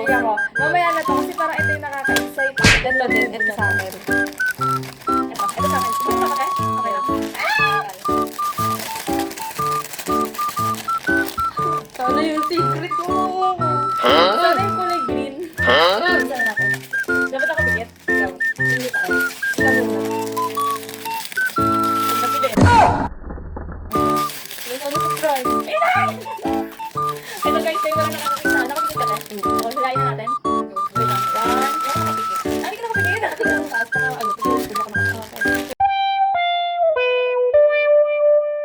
Tingnan mo. Mamaya na to kasi parang ito yung nakaka-excite. Ito din. Ito sa akin. Ito sa akin. Ito sa akin? Okay lang. Sana yung secret ko. Sana yung kulay green. Sana natin. Dapat ako bigit? Ikaw. Hindi ako. Ikaw muna. Napili. May ano surprise. Ito guys, kayo wala nakakakita. Nakapikit ka na. O, hilayin na natin. Wait lang. One. Nakapikit. Hindi ka nakapikit. Nakapikit na taas. Ano, tigil ko na makakakita.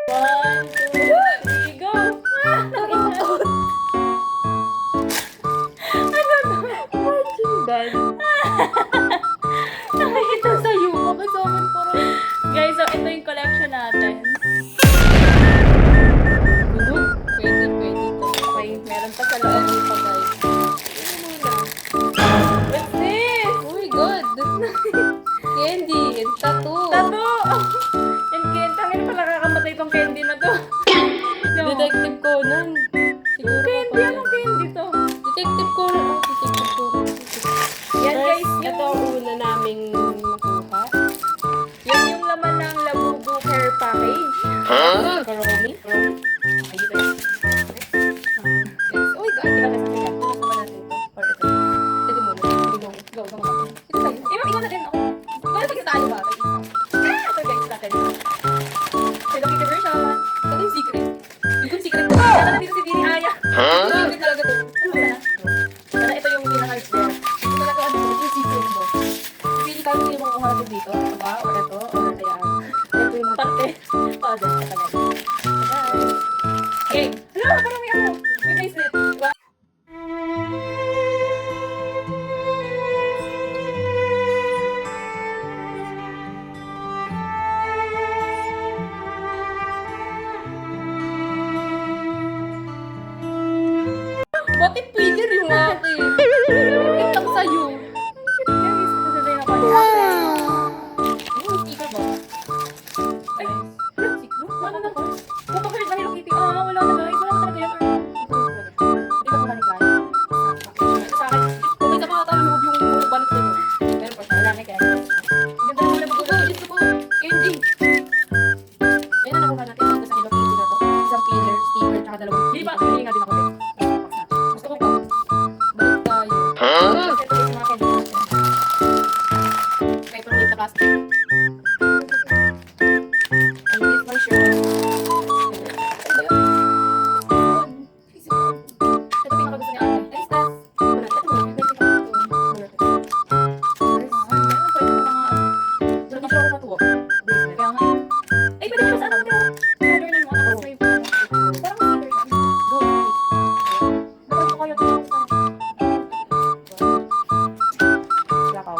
1, 2, 3, go! Nakakot. Marching band. Nakikita sa'yo. Bakit sa amin parang... Guys, so ito yung collection natin. Pwede to. Okay, meron pa sa loob. Ano pa guys? What's this? Oh my god! Candy and tattoo. Tato! Yan, Ken. Tangin pala kakamatay tong candy na to. Detective Conan. Siguro Candy? pa Anong candy to? Detective Conan. Oh, Detective Conan. Yan guys, Ito ang una naming nakuha. yan yung laman ng Labubu Care Package. Karomi. Ayun guys. Oh my god. Ikaw kasi sila. Ano naman natin ito? Or ito? Ito muna. Go. Go. Ito tayo. Ikaw na din ako. Wala pa tayo ba? Ito guys natin. Hello Kitty version. Ano yung secret? Yung secret ko. Sana nandito si Dini Aya. Secret talaga to. Ano ba na? Sana ito yung pinaka-heart there. Ito talaga ano yung secret mo. Pili tayo yung mga kuha dito. Ito ba? O ito? O ito yan? Ito yung mga Parte. Puzzle. Ito guys. Okay. Hala, parang may ano. May bracelet. Diba? Bakit pwede rin yung akin? Ito lang sa'yo. Guys, sasabihin ako. Yung sticker ba? Ay, ano na ko? Kapag-heard na Hello Kitty. Ah, wala na guys. Wala na talaga yan. Hindi ka kumanik lang. Sa akin. Kung may nakakatalunog yung balik nito. Meron pa siya. Wala na guys. Ganda naman na Ito buko. po, ito po. Candy. Ayun na nakuha natin dito sa Hello Kitty na to. Isang pillar, sticker, tsaka dalawang Hindi pa. Hindi nga din ako. Gusto ko pa. Balik tayo. Kasi ito yung mga candy natin. Paper with the plastic. And this one sure. Ano ba yun? Ito pinakagusto ni ate. Ay, stars. Wala, ito muna. May pinaka ito. Wala, ito. Wala, gusto ko matuwa. Kaya nga. Ay, pwede mo sa ano ito? Charger na mo. Tapos may parang sticker siya. Go. Dapat ko kayo ito. Wala pa.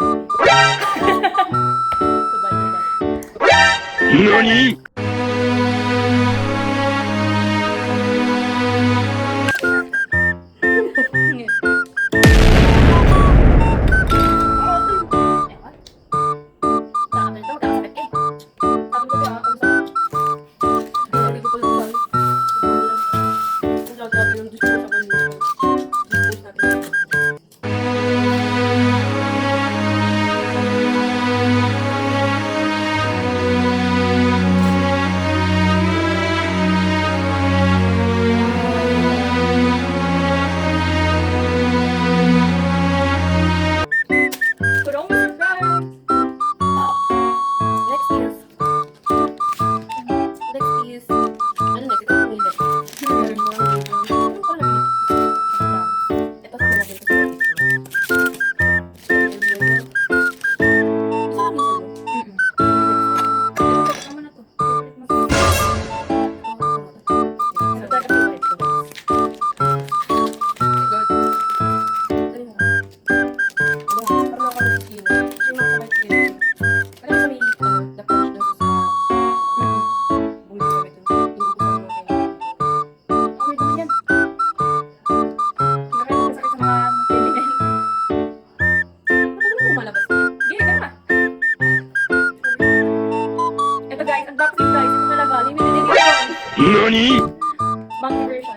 Sabay na lang. 何 Hindi ko pala sal. Nagagabi yung gusto ko sa kanila. Gusto natin. Kurong surprise! Next is... Ano next? Ito pumili. Ano pala pili? Ito sa mga dito. Isa kami sa'yo. Tama na to. Ito talaga favorite ko. God. Dali mo. Parang ako ng skin. Siya yung sabay skin. Parang sa may, the punch doon sa buli sa may dun. Inuubusan mo kayo. Okay naman yan. Bakit masakit sa mga candy men? Matagal mo lumalabas niya. Hindi, ka. Ito guys, unboxing guys. Ito talaga. Limited edition. 何 Monkey version.